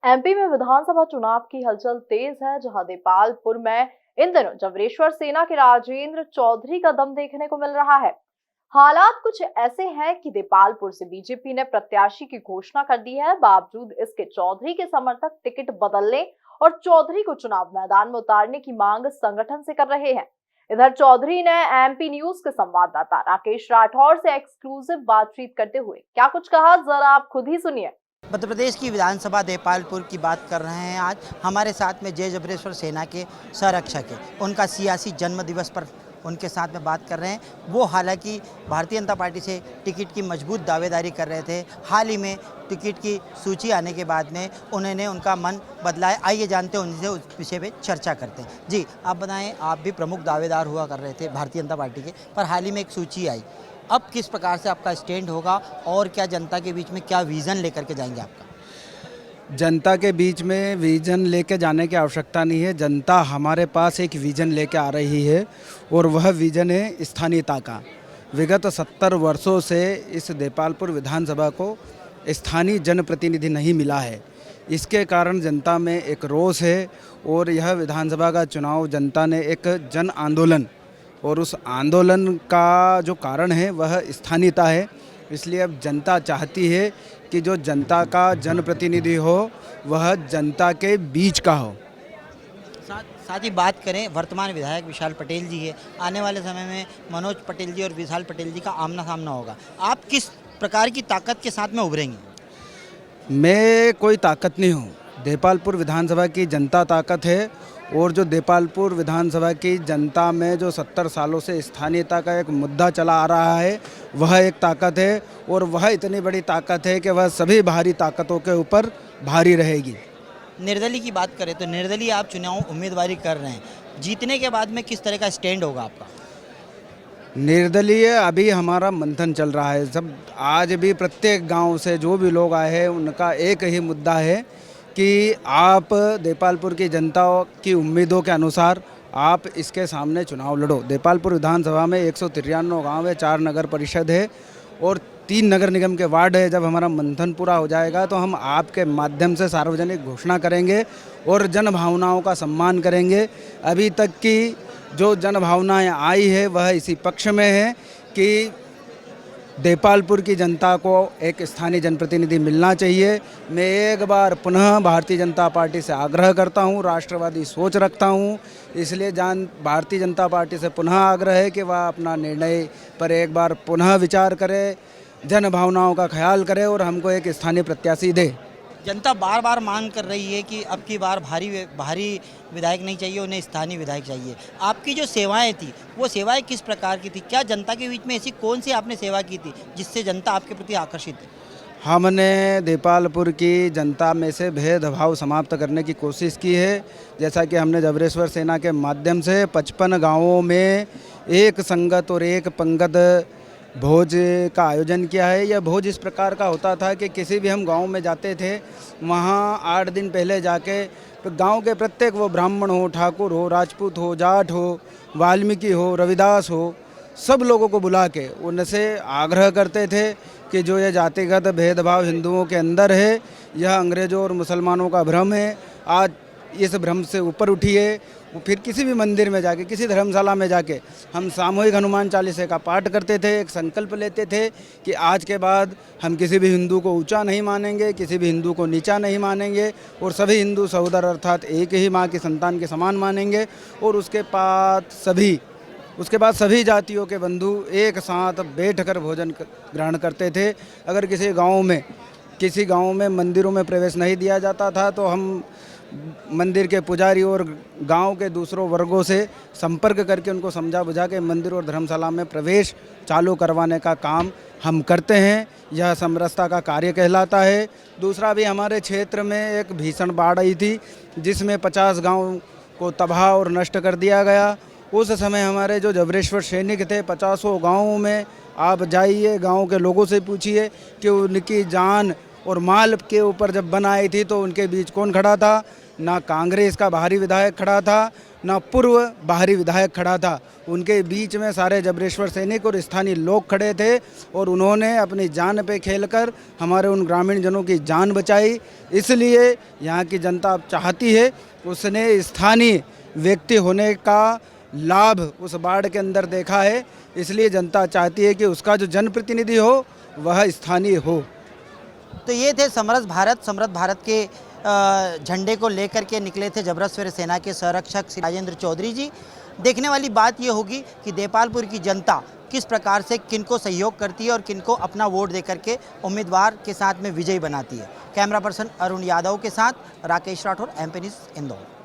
MP में विधानसभा चुनाव की हलचल तेज है, जहां देपालपुर में इन दिनों जबरेश्वर सेना के राजेंद्र चौधरी का दम देखने को मिल रहा है। हालात कुछ ऐसे हैं कि देपालपुर से बीजेपी ने प्रत्याशी की घोषणा कर दी है। बावजूद इसके चौधरी के समर्थक टिकट बदलने और चौधरी को चुनाव मैदान में उतारने की मांग संगठन से कर रहे हैं। इधर चौधरी ने एमपी न्यूज के संवाददाता राकेश राठौर से एक्सक्लूसिव बातचीत करते हुए क्या कुछ कहा, जरा आप खुद ही सुनिए। मध्य प्रदेश की विधानसभा देपालपुर की बात कर रहे हैं। आज हमारे साथ में जय जबरेश्वर सेना के संरक्षक है, उनका सियासी जन्म दिवस पर उनके साथ में बात कर रहे हैं। वो हालांकि भारतीय जनता पार्टी से टिकट की मजबूत दावेदारी कर रहे थे। हाल ही में टिकट की सूची आने के बाद में उन्होंने उनका मन बदला है। आइए जानते हैं उनसे, उस विषय पे चर्चा करते हैं। जी आप बताएं, आप भी प्रमुख दावेदार हुआ कर रहे थे भारतीय जनता पार्टी के, पर हाल ही में एक सूची आई, अब किस प्रकार से आपका स्टैंड होगा और क्या जनता के बीच में क्या विज़न लेकर के जाएंगे आपका? जनता के बीच में विज़न लेके जाने की आवश्यकता नहीं है। जनता हमारे पास एक विज़न लेके आ रही है और वह विज़न है स्थानीयता का। विगत 70 वर्षों से इस देपालपुर विधानसभा को स्थानीय जनप्रतिनिधि नहीं मिला है। इसके कारण जनता में एक रोष है और यह विधानसभा का चुनाव जनता ने एक जन आंदोलन, और उस आंदोलन का जो कारण है वह स्थानीयता है। इसलिए अब जनता चाहती है कि जो जनता का जनप्रतिनिधि हो वह जनता के बीच का हो। साथ ही बात करें, वर्तमान विधायक विशाल पटेल जी है, आने वाले समय में मनोज पटेल जी और विशाल पटेल जी का आमना सामना होगा। आप किस प्रकार की ताकत के साथ में उभरेंगे? मैं कोई ताकत नहीं हूँ, देपालपुर विधानसभा की जनता ताकत है। और जो देपालपुर विधानसभा की जनता में जो 70 सालों से स्थानीयता का एक मुद्दा चला आ रहा है वह एक ताकत है, और वह इतनी बड़ी ताकत है कि वह सभी बाहरी ताकतों के ऊपर भारी रहेगी। निर्दलीय की बात करें तो निर्दलीय आप चुनाव उम्मीदवारी कर रहे हैं, जीतने के बाद में किस तरह का स्टैंड होगा आपका? निर्दलीय अभी हमारा मंथन चल रहा है। सब आज भी प्रत्येक गांव से जो भी लोग आए हैं उनका एक ही मुद्दा है कि आप देपालपुर की जनता की उम्मीदों के अनुसार आप इसके सामने चुनाव लड़ो। देपालपुर विधानसभा में 193 गांव है, 4 नगर परिषद है और 3 नगर निगम के वार्ड है। जब हमारा मंथन पूरा हो जाएगा तो हम आपके माध्यम से सार्वजनिक घोषणा करेंगे और जन भावनाओं का सम्मान करेंगे। अभी तक की जो जन भावनाएँ आई है वह इसी पक्ष में है कि देपालपुर की जनता को एक स्थानीय जनप्रतिनिधि मिलना चाहिए। मैं एक बार पुनः भारतीय जनता पार्टी से आग्रह करता हूं, राष्ट्रवादी सोच रखता हूं, इसलिए भारतीय जनता पार्टी से पुनः आग्रह है कि वह अपना निर्णय पर एक बार पुनः विचार करे, जन भावनाओं का ख्याल करे और हमको एक स्थानीय प्रत्याशी दे। जनता बार बार मांग कर रही है कि अब की बार भारी विधायक नहीं चाहिए, उन्हें स्थानीय विधायक चाहिए। आपकी जो सेवाएं थी वो सेवाएं किस प्रकार की थी? क्या जनता के बीच में ऐसी कौन सी आपने सेवा की थी जिससे जनता आपके प्रति आकर्षित है? हमने देपालपुर की जनता में से भेदभाव समाप्त करने की कोशिश की है। जैसा कि हमने जबरेश्वर सेना के माध्यम से 55 गाँवों में एक संगत और एक पंगत भोज का आयोजन किया है। यह भोज इस प्रकार का होता था कि किसी भी हम गांव में जाते थे, वहां 8 दिन पहले जाके तो गांव के प्रत्येक, वो ब्राह्मण हो, ठाकुर हो, राजपूत हो, जाट हो, वाल्मीकि हो, रविदास हो, सब लोगों को बुला के उनसे आग्रह करते थे कि जो ये जातिगत भेदभाव हिंदुओं के अंदर है, यह अंग्रेज़ों और मुसलमानों का भ्रम है। आज इस भ्रम से ऊपर उठिए। फिर किसी भी मंदिर में जाके, किसी धर्मशाला में जाके हम सामूहिक हनुमान चालीसा का पाठ करते थे। एक संकल्प लेते थे कि आज के बाद हम किसी भी हिंदू को ऊंचा नहीं मानेंगे, किसी भी हिंदू को नीचा नहीं मानेंगे और सभी हिंदू सहोदर अर्थात एक ही माँ की संतान के समान मानेंगे। और उसके बाद सभी जातियों के बंधु एक साथ बैठकर भोजन ग्रहण करते थे। अगर किसी गाँव में मंदिरों में प्रवेश नहीं दिया जाता था तो हम मंदिर के पुजारी और गांव के दूसरों वर्गों से संपर्क करके उनको समझा बुझा के मंदिर और धर्मशाला में प्रवेश चालू करवाने का काम हम करते हैं। यह समरसता का कार्य कहलाता है। दूसरा भी, हमारे क्षेत्र में एक भीषण बाढ़ आई थी जिसमें 50 गांव को तबाह और नष्ट कर दिया गया। उस समय हमारे जो जबरेश्वर सैनिक थे, 50 गाँवों में आप जाइए, गाँव के लोगों से पूछिए कि उनकी जान और माल के ऊपर जब बन आई थी तो उनके बीच कौन खड़ा था? ना कांग्रेस का बाहरी विधायक खड़ा था, ना पूर्व बाहरी विधायक खड़ा था, उनके बीच में सारे जबरेश्वर सैनिक और स्थानीय लोग खड़े थे और उन्होंने अपनी जान पे खेलकर हमारे उन ग्रामीण जनों की जान बचाई। इसलिए यहाँ की जनता अब चाहती है, उसने स्थानीय व्यक्ति होने का लाभ उस बाढ़ के अंदर देखा है, इसलिए जनता चाहती है कि उसका जो जनप्रतिनिधि हो वह स्थानीय हो। तो ये थे समृद्ध भारत के झंडे को लेकर के निकले थे जबरेश्वर सेना के संरक्षक श्री राजेंद्र चौधरी जी। देखने वाली बात ये होगी कि देपालपुर की जनता किस प्रकार से किनको सहयोग करती है और किनको अपना वोट देकर के उम्मीदवार के साथ में विजयी बनाती है। कैमरा पर्सन अरुण यादव के साथ राकेश राठौर, MP न्यूज़, इंदौर।